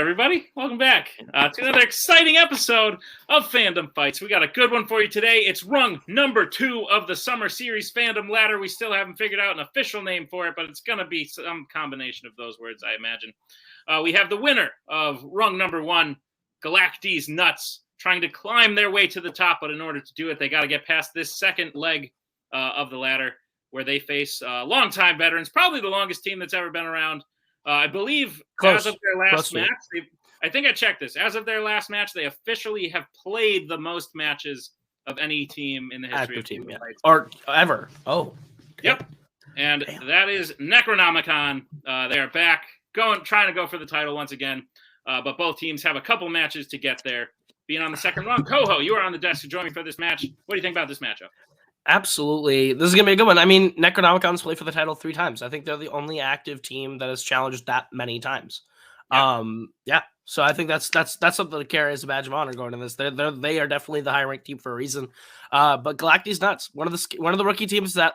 everybody? Welcome back to another exciting episode of Fandom Fights. We got a good one for you today. It's rung number 2 of the Summer Series Fandom Ladder. We still haven't figured out an official name for it, but it's going to be some combination of those words, I imagine. We have the winner of rung number 1, Galac-Deez Nuts, trying to climb their way to the top, but in order to do it, they got to get past this second leg of the ladder, where they face longtime veterans, probably the longest team that's ever been around. I believe as of their last match, I think I checked this. As of their last match, they officially have played the most matches of any team in the history of team, or ever. Oh, yep. And that is Necronomicon. They are back, trying to go for the title once again. But both teams have a couple matches to get there. Being on the second run, Koho, you are on the desk to join me for this match. What do you think about this matchup? Absolutely. This is going to be a good one. I mean, Necronomicon's played for the title 3 times. I think they're the only active team that has challenged that many times. Yeah. So I think that's something to carry as a badge of honor going in this. They are definitely the high ranked team for a reason. But Galac-Deez Nuts, one of the rookie teams that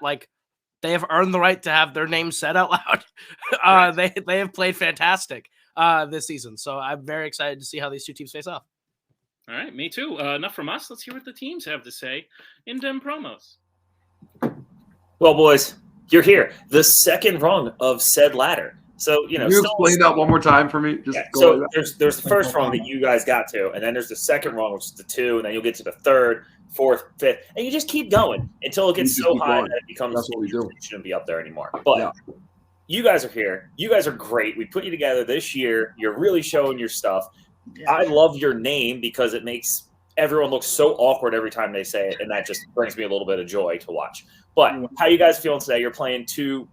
they have earned the right to have their name said out loud. They have played fantastic this season. So I'm very excited to see how these two teams face off. All right, me too. Enough from us. Let's hear what the teams have to say in them promos. Well, boys, you're here. The second rung of said ladder. So, Can you explain that one more time for me? So there's the first rung that you guys got to, and then there's the second rung, which is the 2, and then you'll get to the 3rd, 4th, 5th, and you just keep going until it gets so high that it becomes That's what we do. It shouldn't be up there anymore. But you guys are here. You guys are great. We put you together this year. You're really showing your stuff. Yeah. I love your name because it makes everyone look so awkward every time they say it, and that just brings me a little bit of joy to watch. But how you guys feeling today? You're playing 2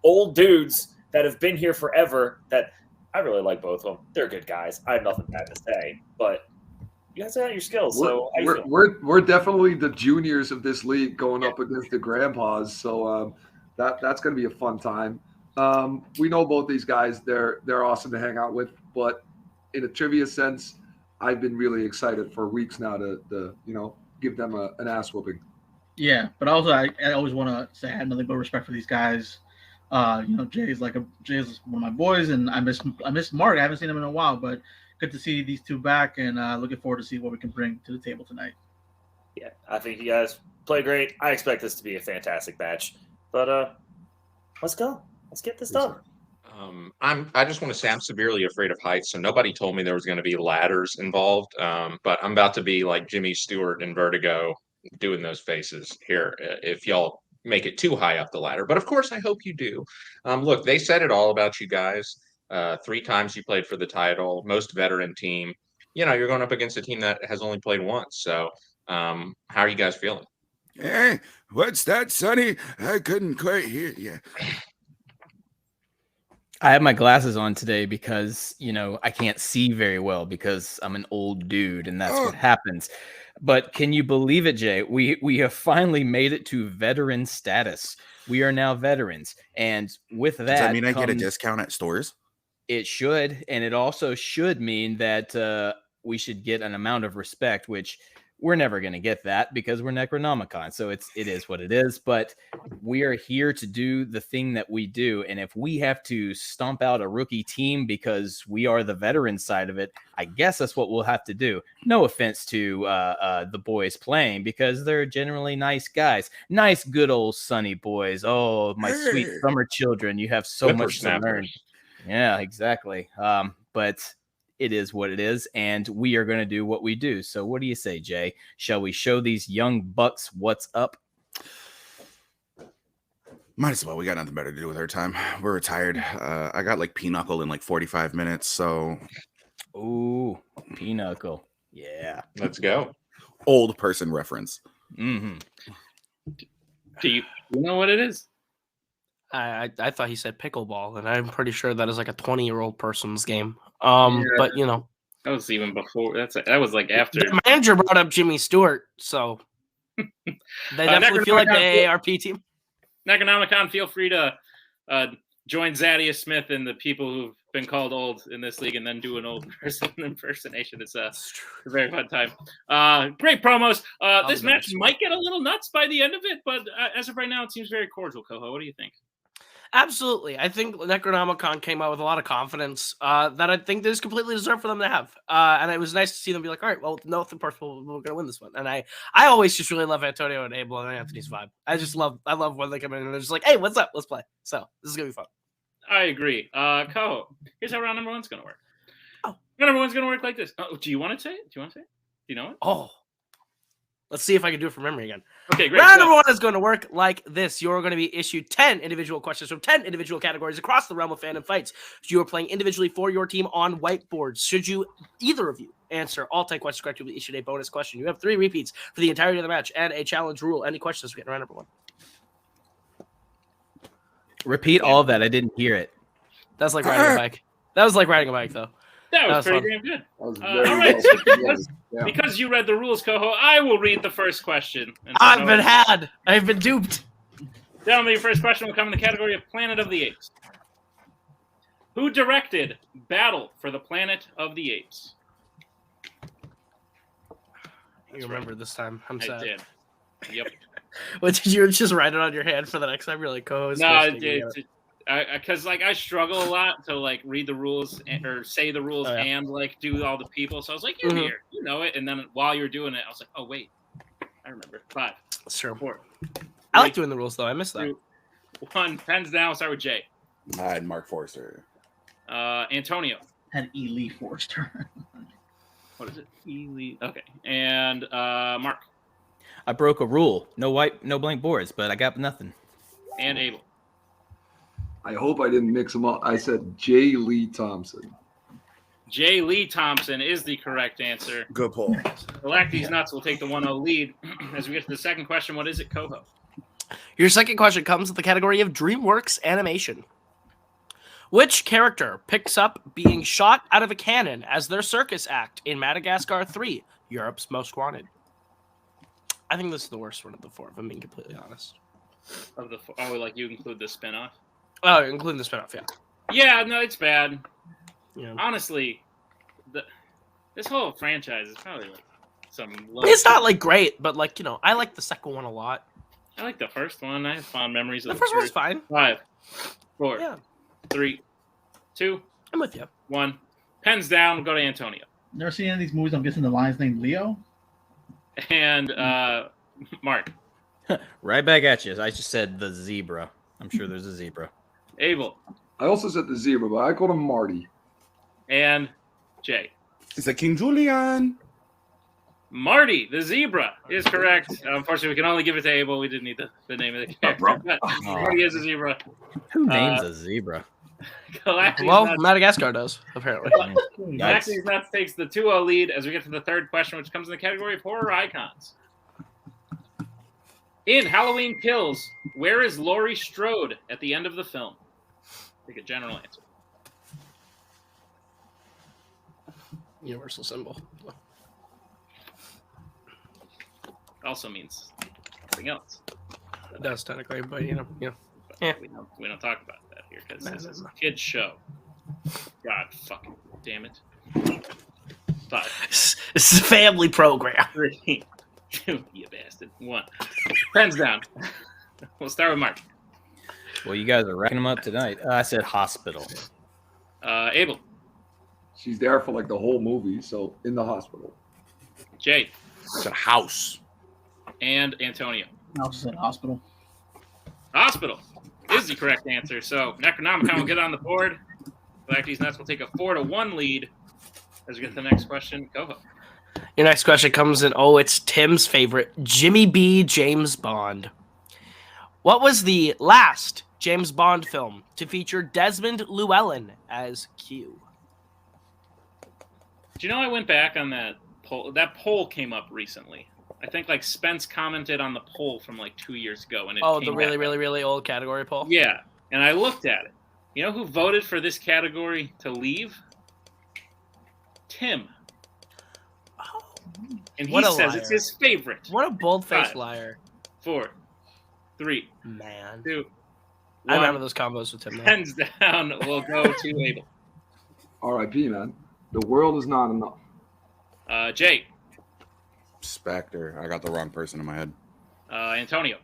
old dudes that have been here forever that I really like both of them. They're good guys. I have nothing bad to say, but you guys have your skills. So we're definitely the juniors of this league going up against the grandpas. So that's going to be a fun time. We know both these guys. They're awesome to hang out with, but in a trivia sense, I've been really excited for weeks now to give them an ass whooping. Yeah, but also I always want to say I had nothing but respect for these guys. Jay's one of my boys, and I miss Mark. I haven't seen him in a while, but good to see these two back, and looking forward to see what we can bring to the table tonight. Yeah, I think you guys play great. I expect this to be a fantastic match, but let's go. Let's get this done. I just want to say I'm severely afraid of heights, so nobody told me there was going to be ladders involved. But I'm about to be like Jimmy Stewart in Vertigo doing those faces here if y'all make it too high up the ladder. But of course, I hope you do. Look, they said it all about you guys. 3 times you played for the title, most veteran team. You're going up against a team that has only played once. So how are you guys feeling? Hey, what's that, Sonny? I couldn't quite hear you. I have my glasses on today because, I can't see very well because I'm an old dude and that's what happens. But can you believe it, Jay? We have finally made it to veteran status. We are now veterans. And with that, does that mean I get a discount at stores? It should. And it also should mean that we should get an amount of respect, which we're never going to get that because we're Necronomicon. So it is what it is. But we are here to do the thing that we do. And if we have to stomp out a rookie team because we are the veteran side of it, I guess that's what we'll have to do. No offense to the boys playing because they're generally nice guys. Nice, good old sunny boys. Oh, my sweet summer children. You have so much to learn. Yeah, exactly. But it is what it is, and we are going to do what we do. So what do you say, Jay? Shall we show these young bucks what's up? Might as well. We got nothing better to do with our time. We're retired. I got like Pinochle in like 45 minutes, so... Ooh, Pinochle. Yeah. Let's go. Old person reference. Mm-hmm. Do you know what it is? I thought he said pickleball, and I'm pretty sure that is like a 20-year-old person's game. But that was even before. That was like after. The manager brought up Jimmy Stewart, so they definitely feel like the AARP team. Necronomicon, feel free to join Zaddius Smith and the people who've been called old in this league, and then do an old person impersonation. It's a very fun time. Great promos. This match might get a little nuts by the end of it, but as of right now, it seems very cordial. Koho, what do you think? Absolutely. I think Necronomicon came out with a lot of confidence that I think is completely deserved for them to have. And it was nice to see them be like, all right, well, no, of course, we're going to win this one. And I always just really love Antonio and Abel and Anthony's vibe. I love when they come in and they're just like, hey, what's up? Let's play. So this is going to be fun. I agree. Koho, here's how round number one's going to work. Oh. Round number one's going to work like this. Oh, do you want to say it? Do you know it? Oh. Let's see if I can do it from memory again. Okay, great. Round number one is going to work like this. You're going to be issued 10 individual questions from 10 individual categories across the realm of fandom fights. You are playing individually for your team on whiteboards. Should you, either of you, answer all 10 questions correctly, you'll be issued a bonus question. You have 3 repeats for the entirety of the match and a challenge rule. Any questions? We get round number one. Repeat all of that. I didn't hear it. That's like riding a bike. That was like riding a bike, though. That was pretty fun. damn good. That was All very right, well so because you read the rules, Koho, I will read the first question. And so I've been duped. Gentlemen, your first question will come in the category of Planet of the Apes. Who directed Battle for the Planet of the Apes? You remember this time. I'm sad. I did. Yep. What, did you just write it on your hand for the next time? You're like, Koho's No, I did. Because I struggle a lot to like read the rules or say the rules and like do all the people. So I was like, you're here, you know it. And then while you're doing it, I was like, oh wait, I remember. 5, Sure. 4. I like doing the rules though. I miss that. 2, 1. Pens down. Start with Jay. I had Mark Forster. Antonio. And E. Lee Forster. What is it? Lee. Okay. And Mark. I broke a rule. No blank boards, but I got nothing. And Abel. I hope I didn't mix them up. I said J. Lee Thompson. J. Lee Thompson is the correct answer. Good pull. Galac-Deez Nuts will take the 1-0 lead. As we get to the second question, what is it, Koho? Your second question comes with the category of DreamWorks animation. Which character picks up being shot out of a cannon as their circus act in Madagascar 3, Europe's Most Wanted? I think this is the worst one of the 4, if I'm being completely honest. Like you include the spinoff? Oh, including the spinoff, yeah. Yeah, no, it's bad. Yeah. Honestly, this whole franchise is probably like some. It's not like great, but like I like the second one a lot. I like the first one. I have fond memories of The first one's fine. 5, 4, Yeah. 3, 2. I'm with you. 1. Pens down. Go to Antonio. Never seen any of these movies. I'm guessing the lion's named Leo. And Mark. Right back at you. I just said the zebra. I'm sure there's a zebra. Abel. I also said the zebra, but I called him Marty. And Jay. It's a King Julian. Marty, the zebra, is correct. Unfortunately, we can only give it to Abel. We didn't need the name of the character. But Marty is a zebra. Who names a zebra? Galac-Deez Well, Nuts. Madagascar does, apparently. Galac-Deez Nuts takes the 2-0 lead as we get to the third question, which comes in the category of horror icons. In Halloween Kills, where is Laurie Strode at the end of the film? Take a general answer. Universal symbol. Also means something else. It does technically, but But we don't talk about that here because this is a kid's show. God fucking damn it. 5, This is a family program. 3, 2, you bastard. 1. Pens down. We'll start with Mark. Well, you guys are racking them up tonight. I said hospital. Abel. She's there for like the whole movie, so in the hospital. Jay. It's a house. And Antonio. I also said hospital. Hospital is the correct answer. So Necronomicon will get on the board. Galac-Deez Nuts will take a 4-1 lead as we get to the next question. Koho. Your next question comes in. Oh, it's Tim's favorite, Jimmy B. James Bond. What was the last James Bond film to feature Desmond Llewellyn as Q? Do you know I went back on that poll? That poll came up recently. I think like Spence commented on the poll from like 2 years ago, and it Oh, came the really, back really, up. really old category poll? Yeah, and I looked at it. You know who voted for this category to leave? Tim. Oh, And he What a says liar. it's his favorite. what a bold-faced 5, liar. 4, 3, Man. 2, I 1. remember those combos with Tim. Though. Hands down. We'll go to Abel. R.I.P. man. The world is not enough. Jay. Spectre. I got the wrong person in my head. Antonio.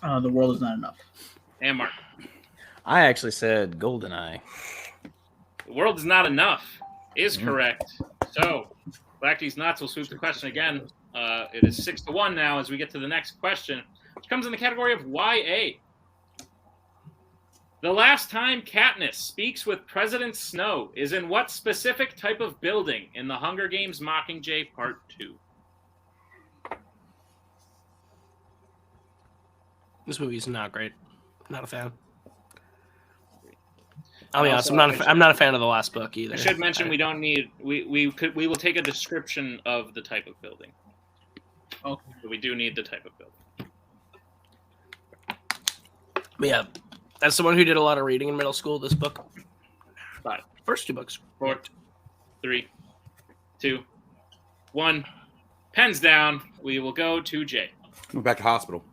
The world is not enough. And Mark. I actually said GoldenEye. The world is not enough is correct. So, Galac-Deez Nuts will sweep the question again. It is 6-1 now as we get to the next question, which comes in the category of YA. The last time Katniss speaks with President Snow is in what specific type of building in the Hunger Games Mockingjay Part 2? This movie's not great. Not a fan. I'll be honest. I'm not a fan of the last book either. I should mention we don't need we will take a description of the type of building. Okay. But we do need the type of building. But yeah, as someone who did a lot of reading in middle school, this book, 5, first 2 books, 4, 3, 2, 1. Pens down. We will go to Jay. We're back to hospital.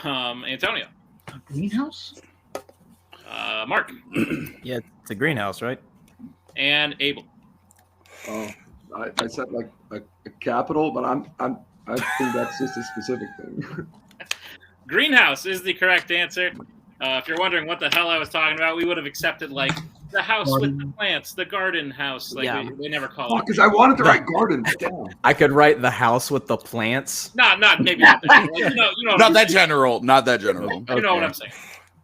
Antonio. A greenhouse? Mark. Yeah, it's a greenhouse, right? And Abel. Oh, I said like a capital, but I think that's just a specific thing. Greenhouse is the correct answer. If you're wondering what the hell I was talking about, we would have accepted like the house with the plants, the garden house. Like they never call it. Because I wanted to write garden. Damn. I could write the house with the plants. Not maybe not that. Like, you know Not that general. Not that general. You know what I'm saying.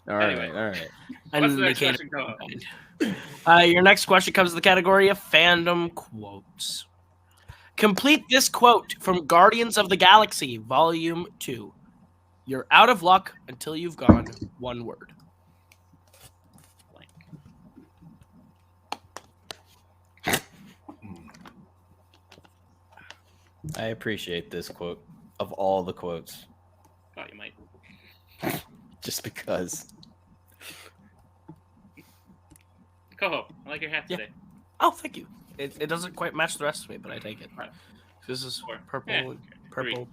All right, Anyway. all right. What's the next question, Koho? Your next question comes to the category of fandom quotes. Complete this quote from Guardians of the Galaxy, Volume 2. You're out of luck until you've gone one word. I appreciate this quote of all the quotes, Thought you might. just because. Koho, I like your hat today. Oh, thank you. It doesn't quite match the rest of me, but I take it. Right. This is 4. purple, Yeah. purple,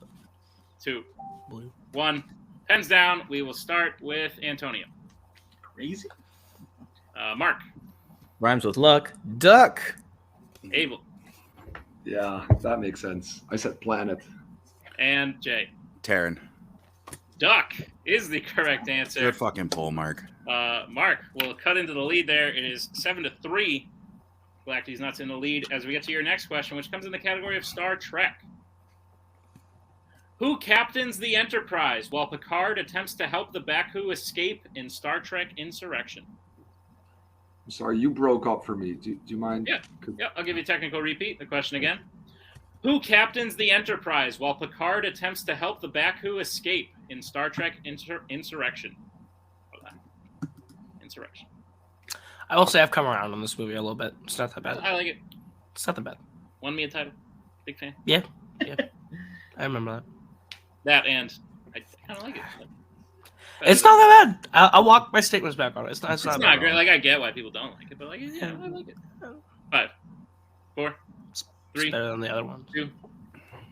2, blue. 1. Pens down. We will start with Antonio. Crazy? Mark. Rhymes with luck. Duck. Abel. Yeah, that makes sense. I said planet. And Jay. Taryn. Duck is the correct answer. Good fucking pull, Mark. Mark will cut into the lead there. It is 7-3. Galac-Deez Nuts in the lead as we get to your next question, which comes in the category of Star Trek. Who captains the Enterprise while Picard attempts to help the Baku escape in Star Trek Insurrection? I'm sorry, you broke up for me. Do you mind? Yeah, I'll give you a technical repeat. The question again. Who captains the Enterprise while Picard attempts to help the Baku escape in Star Trek Insurrection? Hold on. Insurrection. I will say I've come around on this movie a little bit. It's not that bad. I like it. It's not that bad. Won me a title. Big fan. Yeah. I remember that. That and I kind of like it. It's not that bad. I'll walk my statements back on it. It's not It's bad. not great. Like I get why people don't like it, but like yeah, I like it. 5, 4, It's 3, better than the other one. 2,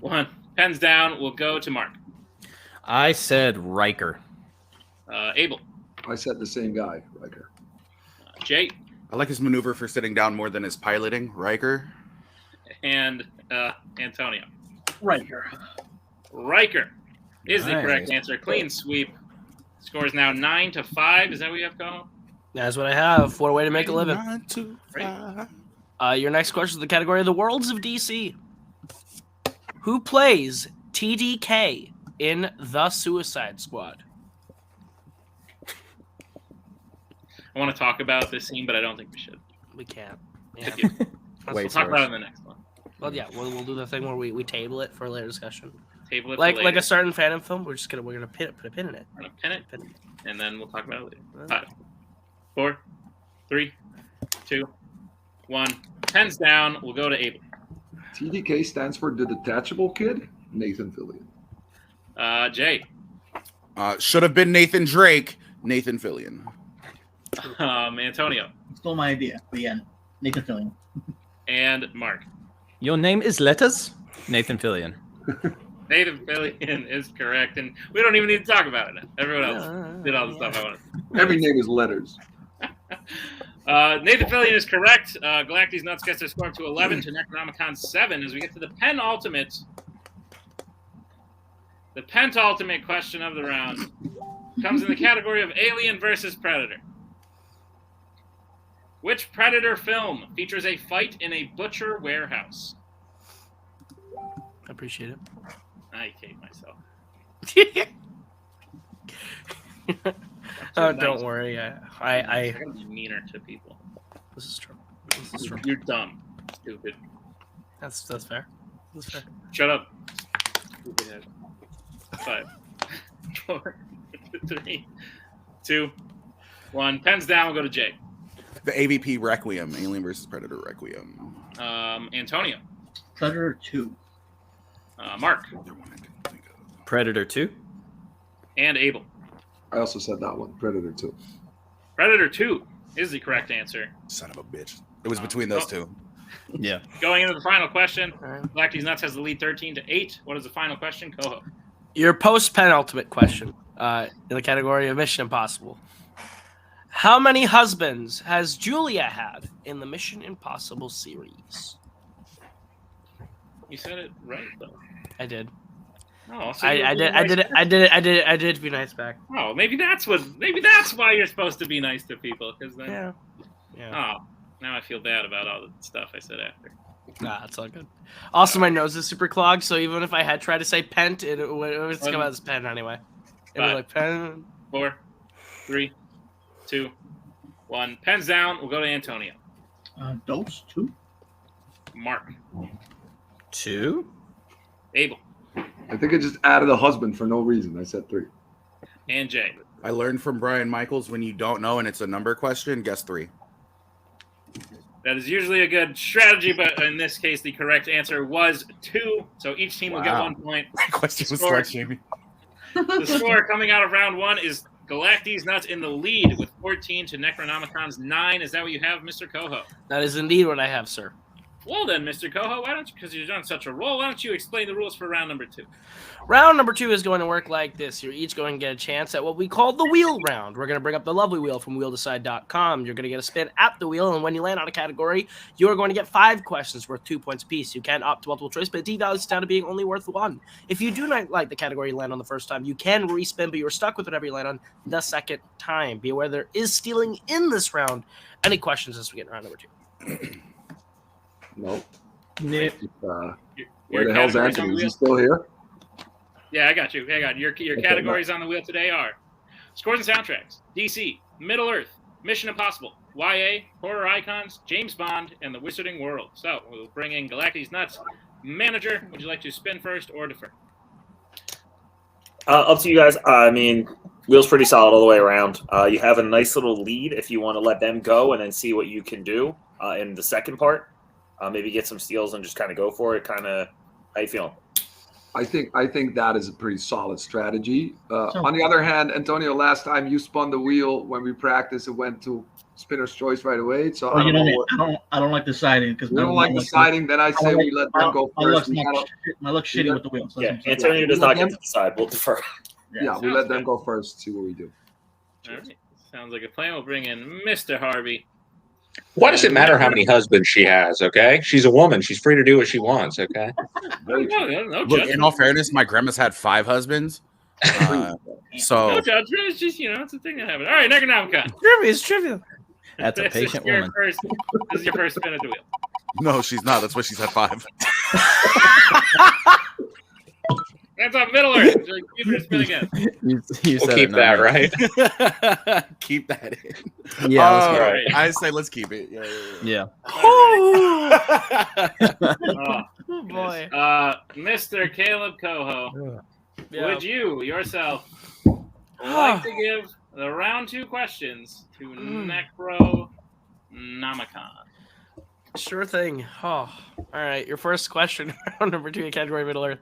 1. Pens down. We'll go to Mark. I said Riker. Abel. I said the same guy, Riker. Jay. I like his maneuver for sitting down more than his piloting, Riker. And Antonio. Riker. Riker is the Nice. correct answer. Clean sweep. Score is now 9-5. Is that what you have, Koho? That's what I have. What a way to make a living. 9 to 5. Your next question is the category of the Worlds of DC. Who plays TDK in The Suicide Squad? I want to talk about this scene, but I don't think we should. We can't. Yeah. We'll talk about it in the next one. Well, yeah, we'll do the thing where we table it for later discussion. Table it Like for like later. a certain Phantom film, we're gonna put a pin in it. We're gonna pin it, and then we'll talk about it later. 5, 4, 3, 2, 1. Pens down. We'll go to Abel. TDK stands for the Detachable Kid, Nathan Fillion. Jay. Should have been Nathan Drake, Nathan Fillion. Antonio. Stole my idea. The end. Nathan Fillion. And Mark. Your name is Letters? Nathan Fillion. Nathan Fillion is correct, and we don't even need to talk about it now. Everyone else did all the stuff I wanted. Every name is letters. Nathan Fillion is correct. Galac-Deez Nuts gets their score up to 11 to Necronomicon 7 as we get to the penultimate The penultimate question of the round comes in the category of Alien versus Predator. Which Predator film features a fight in a butcher warehouse? I appreciate it. I hate myself. Don't worry. I gotta be meaner to people. This is true. This is true. You're dumb, stupid. That's fair. That's fair. Shut up. Stupid head. 5, 4, 3, 2, 1. Pens down. We'll go to Jay. The AVP Requiem, Alien versus Predator Requiem. Antonio. Predator 2. Mark. Predator 2. And Abel. I also said that one, Predator 2. Predator 2 is the correct answer. Son of a bitch. It was between those two. Yeah. Going into the final question, All right. Galac-Deez Nuts has the lead 13-8. What is the final question, Koho? Your post-penultimate question in the category of Mission Impossible. How many husbands has Julia had in the Mission Impossible series? You said it right, though. I did. Oh, so I did it to be nice back. Oh, maybe that's why you're supposed to be nice to people, because then. Yeah. Oh, now I feel bad about all the stuff I said after. Nah, it's all good. Also, my nose is super clogged, so even if I had tried to say pent, it would come out as pen anyway. It was like pen. 4, 3, 2, 1. Pens down. We'll go to Antonio. Dose 2. Mark. 2. Abel. I think I just added a husband for no reason. I said 3. And Jay. I learned from Brian Michaels, when you don't know and it's a number question, guess 3. That is usually a good strategy, but in this case, the correct answer was 2. So each team will get 1 point. That question was Score. like Jamie. The score coming out of round 1 is Galac-Deez Nuts in the lead with 14 to Necronomicon's 9. Is that what you have, Mr. Koho? That is indeed what I have, sir. Well then, Mr. Koho, why don't you, because you're on such a roll, why don't you explain the rules for round number 2? Round number 2 is going to work like this. You're each going to get a chance at what we call the wheel round. We're going to bring up the lovely wheel from wheeldecide.com. You're going to get a spin at the wheel, and when you land on a category, you're going to get 5 questions worth 2 points apiece. You can opt to multiple choice, but it devalues down to being only worth 1. If you do not like the category you land on the first time, you can respin, but you're stuck with whatever you land on the second time. Be aware there is stealing in this round. Any questions as we get to round number 2? Nope. Nip. Where Your the hell's categories on Anthony? the Is he wheel? still here? Yeah, I got you. Your Okay, categories on the wheel today are scores and soundtracks, DC, Middle Earth, Mission Impossible, YA, horror icons, James Bond, and the Wizarding World. So we'll bring in Galac-Deez Nuts. Manager, would you like to spin first or defer? Up to you guys. I mean, wheel's pretty solid all the way around. You have a nice little lead if you want to let them go and then see what you can do in the second part. Maybe get some steals and just kind of go for it. Kind of, how you feeling? I think that is a pretty solid strategy. On the other hand, Antonio, last time you spun the wheel when we practiced, it went to spinner's choice right away. So I don't like deciding because we don't like deciding. Then I say we let them go first. My luck's shitty with the wheels. Yeah, Antonio does not get to decide. We'll defer. Yeah, we let them go first. See what we do. All right. Sounds like a plan. We'll bring in Mr. Harvey. Why does it matter how many husbands she has? Okay, she's a woman. She's free to do what she wants. Okay. No Look, judgment. in all fairness, my grandma's had 5 husbands. No So judgment. It's just, it's a thing that happens. All right, Necronomicon. It's trivia. That's a patient woman. This is your first spin at the wheel. no, she's not. That's why she's had 5. Hands up, Middle Earth. Would you like to give it a spin again? You We'll said keep it, that, no, right? Keep that in. Yeah. let's Oh, go. Right. I say let's keep it. Yeah. Yeah. Oh, Oh boy. Mr. Kaleb Koho, Yeah. would you yourself like to give the round 2 questions to Necronomicon? Sure thing. Oh, all right. Your first question, round number 2, category Middle Earth.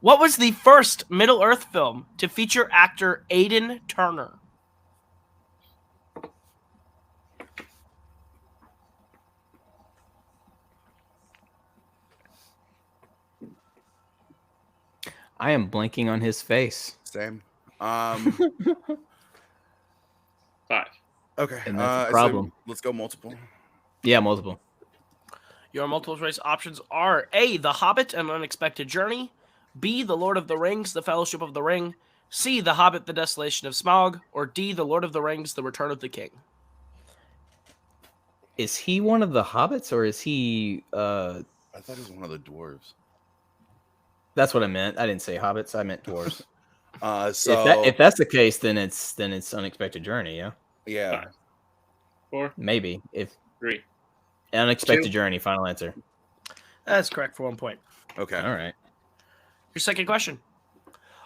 What was the first Middle Earth film to feature actor Aidan Turner? I am blanking on his face. Same. 5. Okay. And that's a I say problem. let's go multiple. Yeah, multiple. Your multiple choice options are A, The Hobbit, An Unexpected Journey, B, The Lord of the Rings, The Fellowship of the Ring, C, The Hobbit, The Desolation of Smaug, or D, The Lord of the Rings, The Return of the King? Is he one of the hobbits, or is he? I thought he was one of the dwarves. That's what I meant. I didn't say hobbits. I meant dwarves. So if that's the case, then it's Unexpected Journey. Yeah, yeah, 5, 4, maybe. If 3. Unexpected 2. Journey, final answer. That's correct for 1 point. okay. All right. Your second question.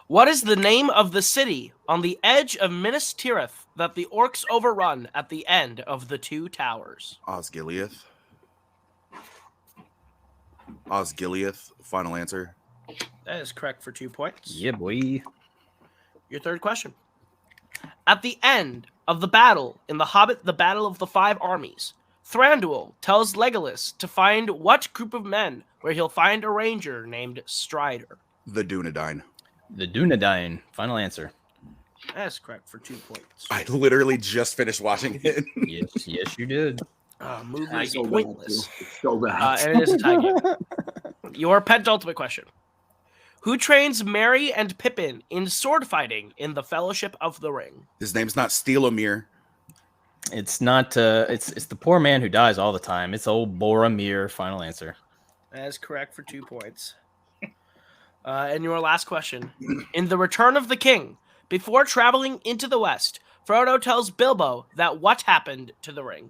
What is the name of the city on the edge of Minas Tirith that the orcs overrun at the end of the Two Towers? Osgiliath. Osgiliath. Final answer. That is correct for 2 points. Yeah, boy. Your third question. At the end of the battle in The Hobbit, The Battle of the Five Armies, Thranduil tells Legolas to find what group of men where he'll find a ranger named Strider? The Dunedain. The Dunedain, final answer. That is correct for 2 points. I literally just finished watching it. Yes, you did. Movie is So bad, pointless. too. It's so bad. And it is a tie game. Your penultimate question. Who trains Merry and Pippin in sword fighting in the Fellowship of the Ring? His name's not Steelomir. It's not. It's the poor man who dies all the time. It's old Boromir. Final answer. That is correct for 2 points. And your last question. In The Return of the King, before traveling into the West, Frodo tells Bilbo that what happened to the ring?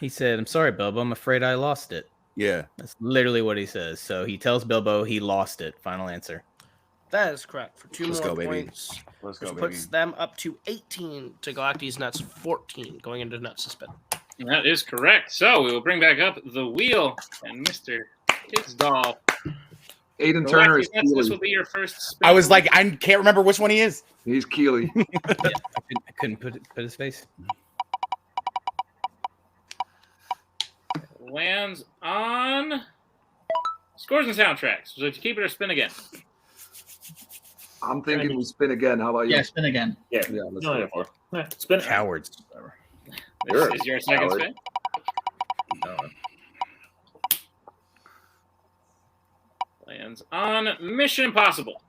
He said, "I'm sorry, Bilbo. I'm afraid I lost it." Yeah. That's literally what he says. So he tells Bilbo he lost it. Final answer. That is correct for 2 Let's more go, baby. points. Let's Which go, baby. puts them up to 18 to Galactic Nuts 14 going into Nuts to Spin. That is correct. So we will bring back up the wheel and Mr. Tigsdall. Aiden Turner is Galactic Nuts, this will Keely. be your first spin. I was like, I can't remember which one he is. He's Keely. I couldn't put his face. Lands on scores and soundtracks. So to keep it or spin again. I'm thinking we spin again. How about you? Yeah, spin again. Yeah, Yeah, let's no, go. no, no. Yeah, spin. Cowards. This Sure. is your second Howard. spin. Lands on Mission Impossible.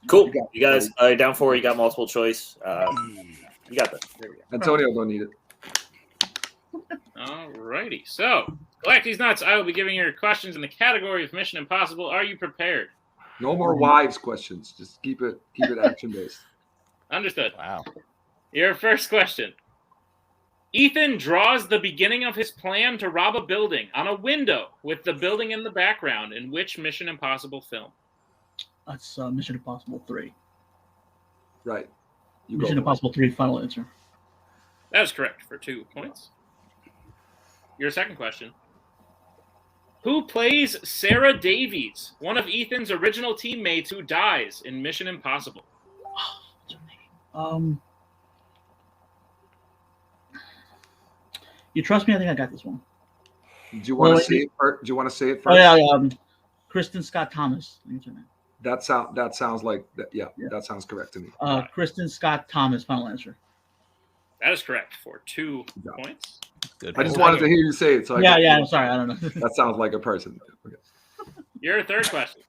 Cool. You guys down for it? You got multiple choice. You got this. There we go. Antonio don't need it. Alrighty. So, Galactic Nuts, I will be giving your questions in the category of Mission Impossible. Are you prepared? No more wives questions. Just keep it action based. Understood. Wow. Your first question. Ethan draws the beginning of his plan to rob a building on a window with the building in the background in which Mission Impossible film? That's Mission Impossible 3. Right. You Mission go. Impossible 3, final answer. That is correct for 2 points. Your second question. Who plays Sarah Davies, one of Ethan's original teammates who dies in Mission Impossible? You trust me? I think I got this one. Do you want to Well, say it first? Do you want to say it Oh first? yeah, Kristen Scott Thomas. I think it's her name. That sounds like that. Yeah, that sounds correct to me. Kristen Scott Thomas. Final answer. That is correct for 2 Yeah. points. Good. I just wanted to hear you say it. So I'm sorry. I don't know. That sounds like a person. Okay. Your third question.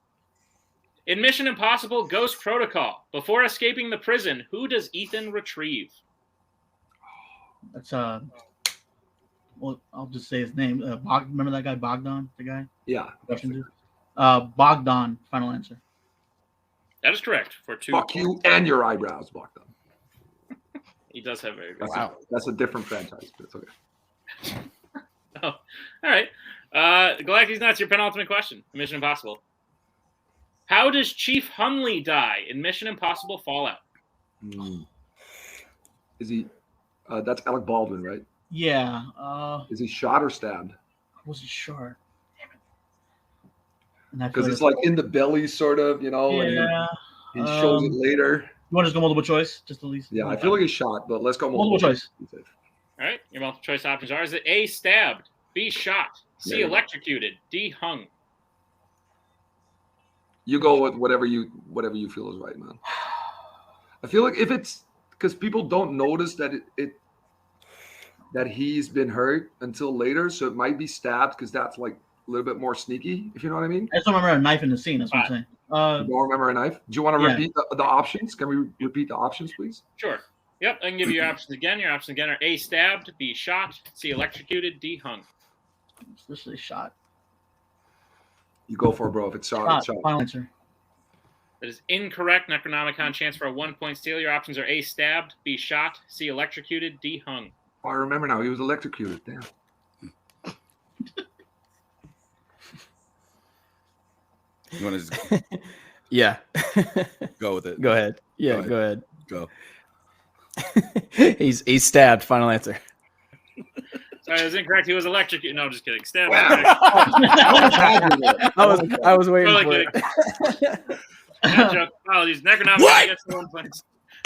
In Mission Impossible Ghost Protocol, before escaping the prison, who does Ethan retrieve? That's well, I'll just say his name. Remember that guy Bogdan, the guy? Yeah. Russian dude. Bogdan. Final answer. That is correct for 2 Fuck points. you and your eyebrows, Bogdan. He does have very good. That's that's a different franchise, but it's okay. Oh, all right. Galactic Nuts, your penultimate question. Mission Impossible. How does Chief Hunley die in Mission Impossible Fallout? Is he? That's Alec Baldwin, right? Yeah. Is he shot or stabbed? I wasn't sure. Damn it. And I feel Because it's like in the belly, sort of, you know. yeah. And he shows it later. You want to just go multiple choice, just at least. Yeah, I feel like he's shot, but let's go multiple choice. All right. Your multiple choice options are: is it A, stabbed, B, shot, C, Yeah. electrocuted, D, hung? You go with whatever you feel is right, man. I feel like if it's because people don't notice that that he's been hurt until later, so it might be stabbed because that's like little bit more sneaky, if you know what I mean. I just don't remember a knife in the scene. That's what I'm saying. You don't remember a knife? Do you want to yeah. repeat the options? Can we repeat the options, please? Sure. Yep, I can give you your options again. Your options again are A, stabbed, B, shot, C, electrocuted, D, hung. This is shot. You go for it, bro. If it's shot, it's shot. Final answer. That is incorrect. Necronomicon, chance for a 1-point steal. Your options are A, stabbed, B, shot, C, electrocuted, D, hung. Oh, I remember now. He was electrocuted. Damn. You want to just Yeah. go with it? Go ahead. Yeah, go ahead. Go. He's stabbed. Final answer. Sorry, that was incorrect. He was electrocuted. No, I'm just kidding. Stabbed. I was waiting Totally for kidding. it. Bad joke. Apologies. Necronomicon gets the 1 point.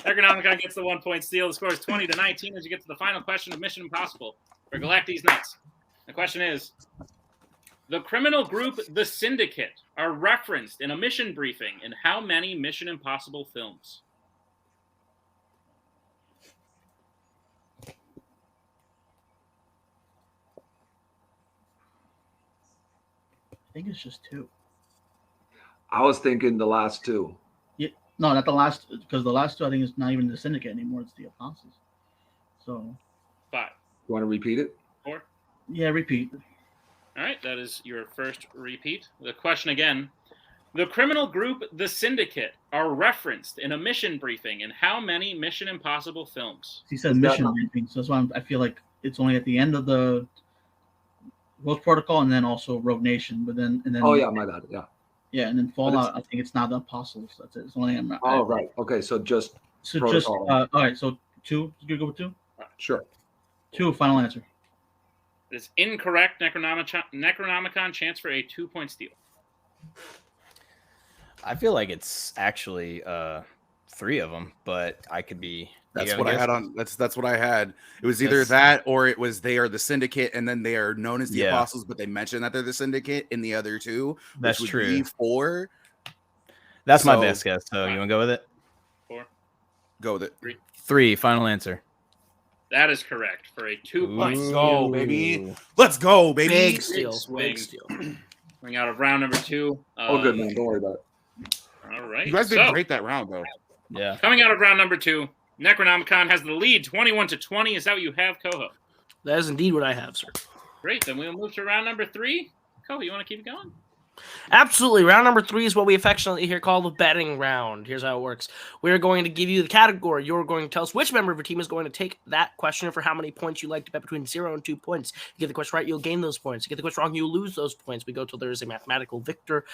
Necronomicon gets the 1-point steal. The score is 20-19 as you get to the final question of Mission Impossible for Galac-Deez Nuts. The question is, the criminal group The Syndicate are referenced in a mission briefing in how many Mission Impossible films? I think it's just 2. I was thinking the last 2. Yeah, no, not the last, because the last 2 I think is not even the Syndicate anymore. It's the Apostles. So 5. You want to repeat it? 4. yeah, repeat. All right, that is your first repeat. The question again. The criminal group The Syndicate are referenced in a mission briefing in how many Mission Impossible films? He said mission briefing, so that's why I feel like it's only at the end of the Rogue Protocol and then also Rogue Nation. But then Oh yeah, my bad. Yeah. Yeah, and then Fallout. I think it's not the Apostles. That's it. It's only right. Okay, so just Protocol. Just all right. So 2. You go with 2. Sure. 2. Final answer. It is incorrect. Necronomicon, chance for a 2-point steal. I feel like it's actually 3 of them, but I could be. That's what I had on. That's what I had. It was either that or it was they are the Syndicate, and then they are known as the Apostles, but they mention that they're the Syndicate in the other 2. That's which would true. be 4. That's my best guess. So you want to go with it? 4. Go with it. 3. Final answer. That is correct for a 2-point Let's steal. go, baby. Let's go, baby. Big steal. Swing. Big steal. Coming out of round number 2. Oh, good man. Don't worry about it. All right. You guys did great that round, though. Yeah. Coming out of round number 2, Necronomicon has the lead, 21-20. Is that what you have, Koho? That is indeed what I have, sir. Great. Then we'll move to round number 3. Koho, you want to keep it going? Absolutely. Round number 3 is what we affectionately here call the betting round. Here's how it works. We're going to give you the category. You're going to tell us which member of your team is going to take that question for how many points you like to bet between 0 and 2 points. You get the question right, you'll gain those points. You get the question wrong, you'll lose those points. We go till there is a mathematical victor.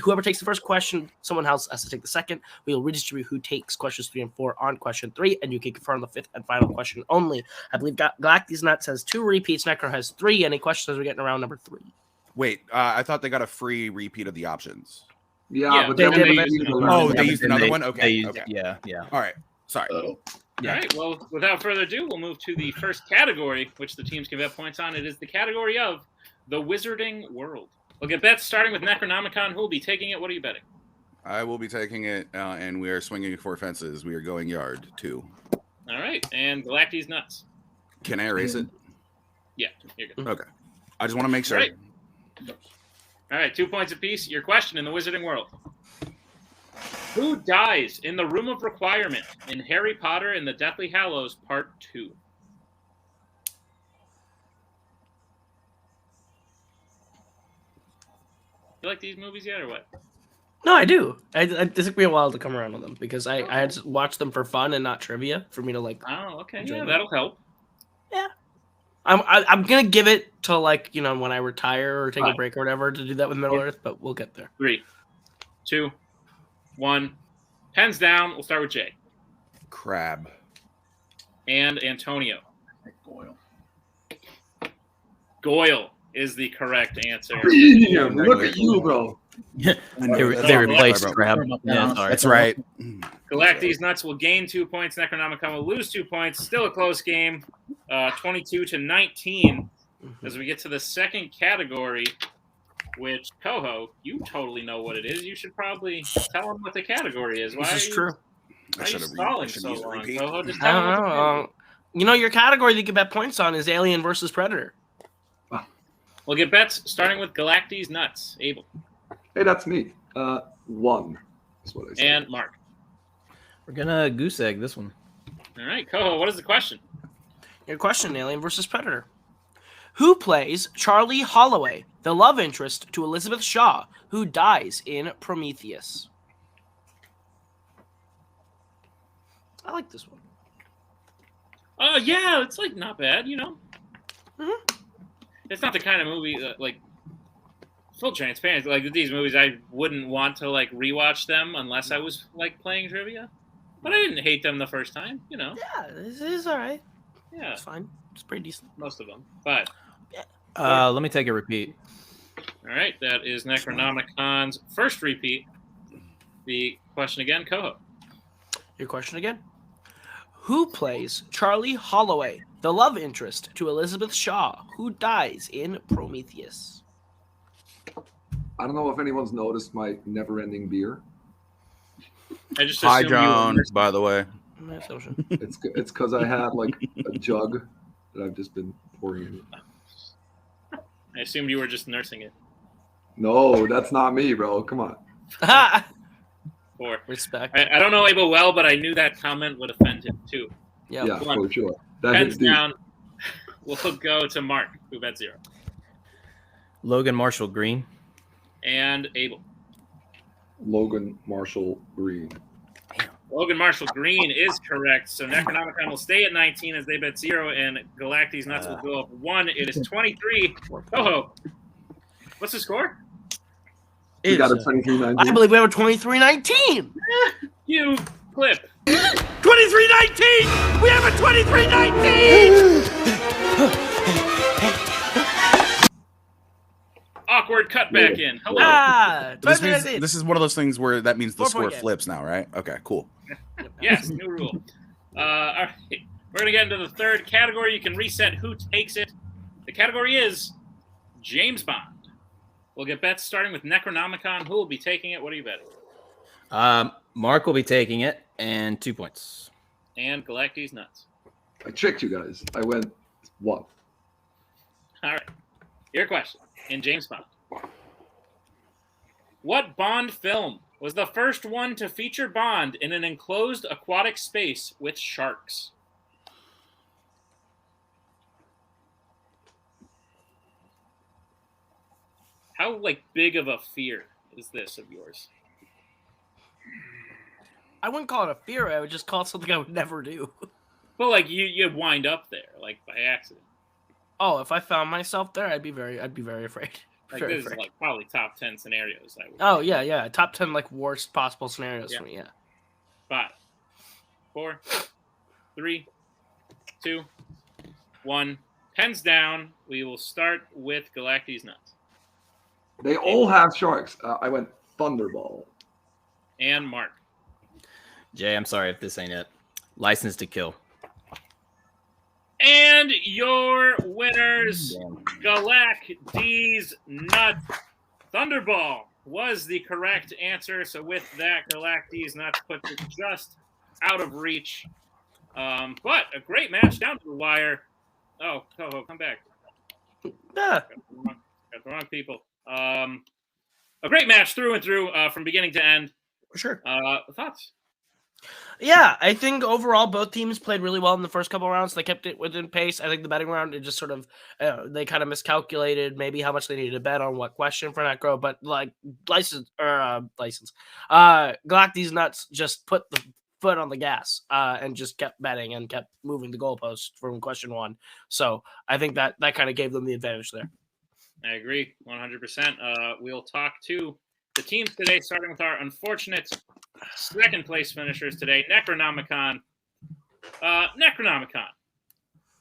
Whoever takes the first question, someone else has to take the second. We'll redistribute who takes questions 3 and 4 on question 3, and you can confirm the 5th and final question only. I believe Galac-Deez Nuts has 2 repeats. Necro has 3. Any questions as we get in round number 3? Wait, I thought they got a free repeat of the options. Yeah, but they then did. They used another one? Okay. Okay. Yeah. All right. Sorry. All right. Well, without further ado, we'll move to the first category, which the teams can bet points on. It is the category of the Wizarding World. We'll get bets starting with Necronomicon. Who will be taking it? What are you betting? I will be taking it, and we are swinging 4 fences. We are going yard 2. All right. And Galac-Deez Nuts. Can I erase it? Yeah, you're good. Okay. I just want to make sure. Right. All right, 2 points apiece. Your question in the Wizarding World. Who dies in the Room of Requirement in Harry Potter and the Deathly Hallows Part 2? You like these movies yet or what? No, I do. It took me a while to come around with them because I had to watch them for fun and not trivia for me to like. Oh, okay. enjoy Yeah, them. that'll help. Yeah. I'm gonna give it to when I retire or take a break or whatever to do that with Middle Earth, but we'll get there. 3, 2, 1. Pens down. We'll start with Jay. Crab. And Antonio. Goyle. Goyle is the correct answer. Damn, look at you, bro. They replaced Crab. Yeah, sorry. That's right. Galac-Deez Nuts will gain 2 points. Necronomicon will lose 2 points. Still a close game, 22-19. As we get to the second category, which Koho, you totally know what it is. You should probably tell them what the category is. Why This is are you, true. why are you stalling so long, Koho? Just I tell don't them what the know. Your category that you can bet points on is Alien versus Predator. We'll get bets starting with Galac-Deez nuts. Abel. Hey, that's me. 1 is what I said. And Mark. We're gonna goose egg this one. All right, Koho, what is the question? Your question, Alien versus Predator. Who plays Charlie Holloway, the love interest to Elizabeth Shaw, who dies in Prometheus? I like this one. Yeah, it's like not bad, you know. Mhm. It's not the kind of movie that, like, full transparency. Like these movies, I wouldn't want to like rewatch them unless I was like playing trivia. But I didn't hate them the first time, you know. Yeah, this is all right. Yeah, It's fine. It's pretty decent. most of them. But Let me take a repeat. all right, that is Necronomicon's first repeat. The question again, Koho. Your question again. Who plays Charlie Holloway, the love interest to Elizabeth Shaw, who dies in Prometheus? I don't know if anyone's noticed my never-ending beer. I just Hi, assumed you were John. nursing. By the way, My assumption. It's because I had like a jug that I've just been pouring in. I assumed you were just nursing it. No, that's not me, bro. Come on. Or Respect. I don't know Abel well, but I knew that comment would offend him too. Yep. Yeah, One. for sure. That Pens hits deep. down. We'll go to Mark, who bet 0, Logan Marshall Green. and Abel. Logan Marshall Green. Logan Marshall Green is correct. So Necronomicon will stay at 19 as they bet 0, and Galac-Deez nuts will go up 1. It is 23. Oh, what's the score? You got a Is- 23-19. I believe we have a 23-19. You clip. 23-19. We have a 23-19. Awkward cut back in. Hello. this is one of those things where that means the 4-point score game. flips now, right? Okay, cool. Yes, new rule. All right. We're going to get into the third category. You can reset who takes it. The category is James Bond. We'll get bets starting with Necronomicon. Who will be taking it? What are you betting? Mark will be taking it, and 2 points. And Galac-Deez nuts. I tricked you guys. I went 1. All right. Your question in James Bond. What Bond film was the first one to feature Bond in an enclosed aquatic space with sharks? How big of a fear is this of yours? I wouldn't call it a fear. I would just call it something I would never do. Well, you'd wind up there, by accident. Oh, if I found myself there, I'd be very afraid. Very This is afraid. probably top 10 scenarios. I would. Oh yeah. Top 10 worst possible scenarios for me. Yeah. 5, 4, 3, 2, 1. Pens down. We will start with Galac-Deez nuts. They all have sharks. I went Thunderball. And Mark. Jay, I'm sorry if this ain't it. License to Kill. And your winners, Galac-Deez nuts. Thunderball was the correct answer. So with that, Galac-Deez nuts puts it just out of reach. But a great match down to the wire. Oh, Koho, come back. Yeah. Got the wrong people. A great match through and through from beginning to end. For sure. Thoughts? Yeah, I think overall both teams played really well in the first couple rounds. They kept it within pace. I think the betting round, it just sort of they kind of miscalculated maybe how much they needed to bet on what question for Necro, but Galac-Deez nuts just put the foot on the gas and just kept betting and kept moving the goalpost from question 1. So I think that kind of gave them the advantage there. I agree 100%. We'll talk to the teams today, starting with our unfortunate second place finishers today, Necronomicon. Necronomicon,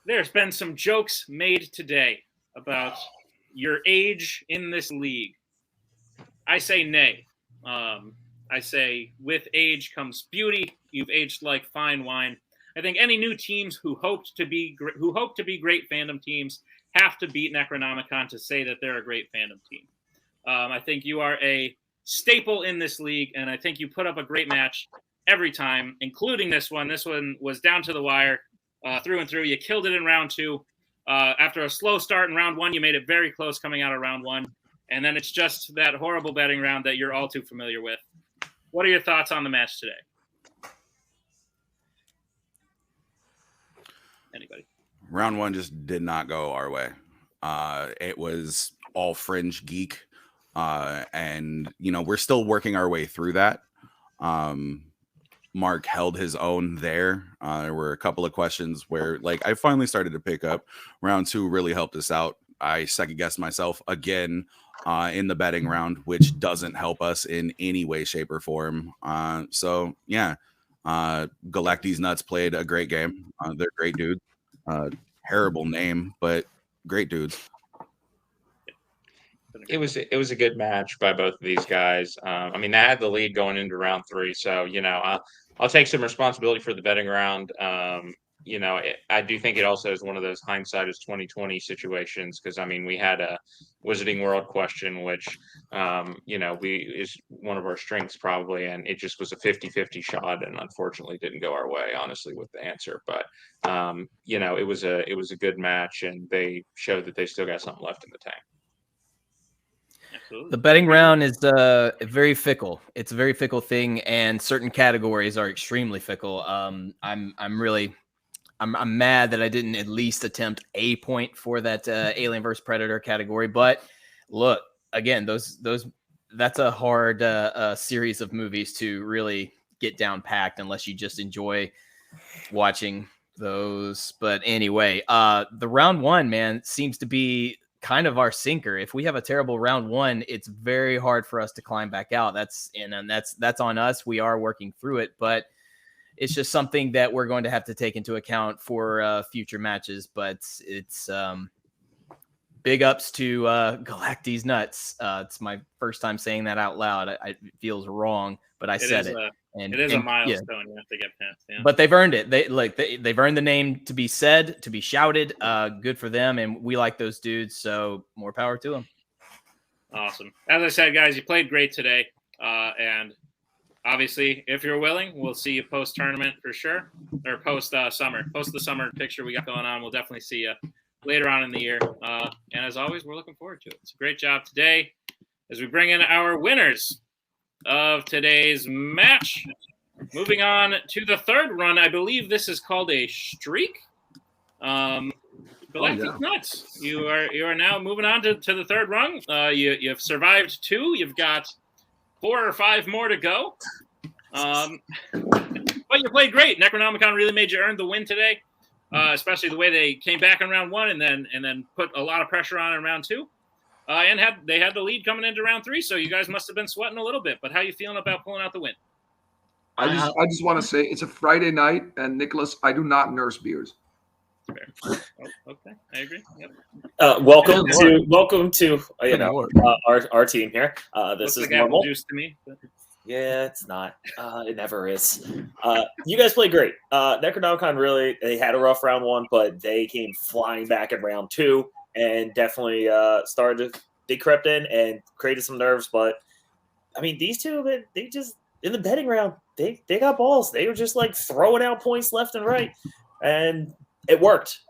there's been some jokes made today about your age in this league. I say nay. I say with age comes beauty. You've aged like fine wine. I think any new teams who hope to be great fandom teams have to beat Necronomicon to say that they're a great fandom team. I think you are a staple in this league, and I think you put up a great match every time, including this one. This one was down to the wire, through and through. You killed it in round 2. After a slow start in round 1, you made it very close coming out of round 1. And then it's just that horrible betting round that you're all too familiar with. What are your thoughts on the match today? Anybody? Round 1 just did not go our way. It was all fringe geek. And, we're still working our way through that. Mark held his own there. There were a couple of questions where, I finally started to pick up. Round 2 really helped us out. I second-guessed myself again in the betting round, which doesn't help us in any way, shape, or form. Galac-Deez Nuts played a great game. They're great dudes. Terrible name, but great dudes. It was a good match by both of these guys. They had the lead going into round 3, so I'll take some responsibility for the betting round. I do think it also is one of those hindsight is 2020 situations because we had a Wizarding World question, which is one of our strengths probably, and it just was a 50-50 shot, and unfortunately didn't go our way, honestly, with the answer. But it was a good match, and they showed that they still got something left in the tank. The betting round is very fickle. It's a very fickle thing, and certain categories are extremely fickle. I'm mad that I didn't at least attempt a point for that Alien vs Predator category. But look, again, that's a hard series of movies to really get down packed unless you just enjoy watching those. But anyway, the round 1, man, seems to be kind of our sinker. If we have a terrible round 1, it's very hard for us to climb back out. That's on us. We are working through it, but it's just something that we're going to have to take into account for future matches. But it's big ups to Galac-Deez Nuts. It's my first time saying that out loud. It feels wrong, but I said it. It is a milestone you have to get past. Yeah. But they've earned it. They've earned the name to be said, to be shouted. Good for them, and we like those dudes. So more power to them. Awesome. As I said, guys, you played great today, and obviously, if you're willing, we'll see you post tournament for sure, or post summer. Post the summer picture we got going on. We'll definitely see you later on in the year. And as always, we're looking forward to it. It's a great job today as we bring in our winners of today's match. Moving on to the third run. I believe this is called a streak. Galac-Deez Nuts. You are now moving on to the third run. You've survived 2. You've got 4 or 5 more to go. But you played great. Necronomicon really made you earn the win today, especially the way they came back in round 1 and then put a lot of pressure on in round 2. And they had the lead coming into round 3, so you guys must have been sweating a little bit. But how you feeling about pulling out the win? I just want to say it's a Friday night, and Nicholas, I do not nurse beers. Fair. Oh, okay, I agree. Yep. Welcome to our team here. This is like normal. apple juice to me. But... Yeah, it's not. It never is. You guys played great. Necronomicon really, they had a rough round 1, but they came flying back in round 2 and definitely they crept in and created some nerves. But these two, they just in the betting round, they got balls. They were just throwing out points left and right, and it worked.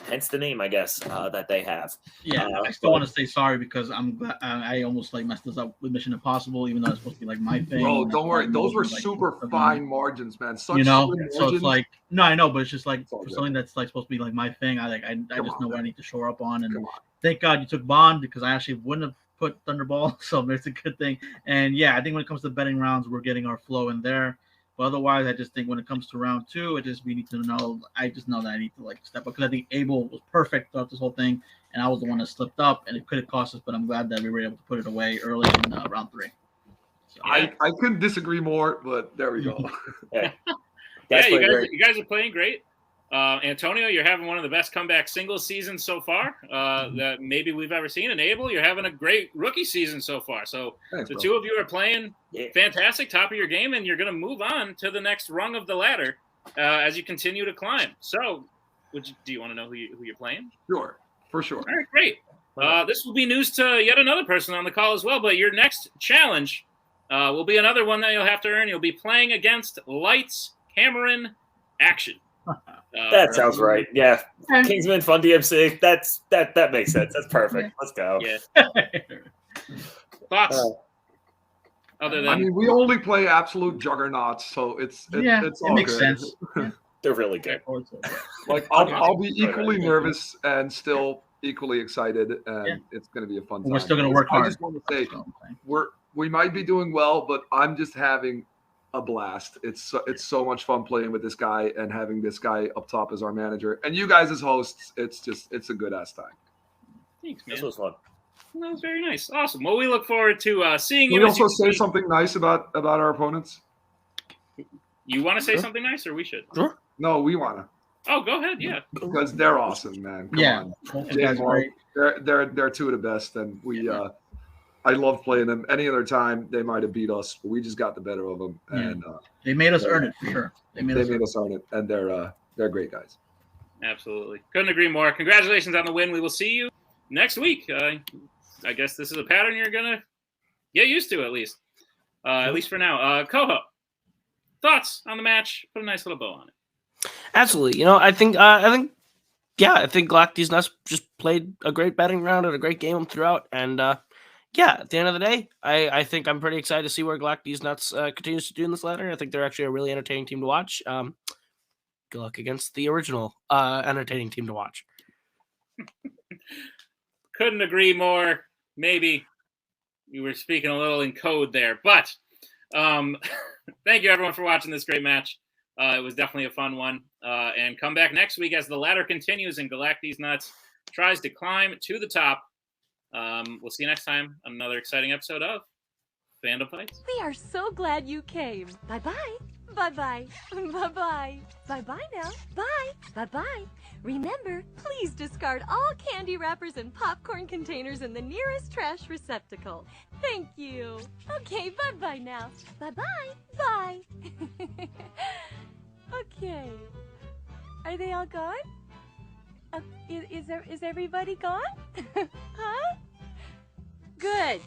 Hence the name, I guess, that they have. Yeah, I still want to say sorry because I almost messed this up with Mission Impossible, even though it's supposed to be my thing. Bro, don't worry. Those were super fine margins, man. Such so margins. it's no, I know, but it's just for something that's supposed to be my thing. I just know what I need to shore up on, and thank God you took Bond because I actually wouldn't have put Thunderball, so it's a good thing. And yeah, I think when it comes to betting rounds, we're getting our flow in there. But otherwise, I just think when it comes to round 2, we need to know. I just know that I need to step up because I think Abel was perfect throughout this whole thing, and I was the one that slipped up, and it could have cost us. But I'm glad that we were able to put it away early in round 3. So, I couldn't disagree more, but there we go. Yeah, you guys are playing great. Antonio, you're having one of the best comeback singles seasons so far that maybe we've ever seen. And Abel, you're having a great rookie season so far. So Thanks, two of you are playing fantastic, top of your game, and you're going to move on to the next rung of the ladder as you continue to climb. So do you want to know who you're playing? Sure, for sure. All right, great. This will be news to yet another person on the call as well, but your next challenge will be another one that you'll have to earn. You'll be playing against Lights, Cameron, Action. That sounds right. Yeah, Kingsman Fun DMC. That makes sense. That's perfect. Let's go. Yeah. Thoughts? Other than I mean, we only play absolute juggernauts, so it makes good. sense. They're really good. Like I'll be equally nervous and still equally excited, and it's going to be a fun time. We're still going to work hard. I just want to say we might be doing well, but I'm just having a blast. It's so much fun playing with this guy and having this guy up top as our manager, and you guys as hosts. It's a good ass time. Thanks, man. This was fun. That was very nice. Awesome. Well, we look forward to seeing you. Can we also say something nice about our opponents? You want to say something nice, or we should? Sure. No, we want to. Oh, go ahead. Yeah. Because they're awesome, man. Come on. They're two of the best, and we. I love playing them. Any other time, they might have beat us, but we just got the better of them, and they made us earn it for sure. They made us earn it, and they're great guys. Absolutely, couldn't agree more. Congratulations on the win. We will see you next week. I guess this is a pattern you're gonna get used to, at least for now. Koho, thoughts on the match? Put a nice little bow on it. Absolutely. I think Galac-Deez Nuts just played a great betting round and a great game throughout. And at the end of the day, I think I'm pretty excited to see where Galac-Deez Nuts continues to do in this ladder. I think they're actually a really entertaining team to watch. Good luck against the original entertaining team to watch. Couldn't agree more. Maybe you were speaking a little in code there, but thank you everyone for watching this great match. It was definitely a fun one. And come back next week as the ladder continues and Galac-Deez Nuts tries to climb to the top. We'll see you next time on another exciting episode of Fandom Fights. We are so glad you came. Bye-bye. Bye-bye. Bye-bye. Bye-bye now. Bye. Bye-bye. Remember, please discard all candy wrappers and popcorn containers in the nearest trash receptacle. Thank you. Okay, bye-bye now. Bye-bye. Bye. Okay. Are they all gone? Is everybody gone? Huh? Good.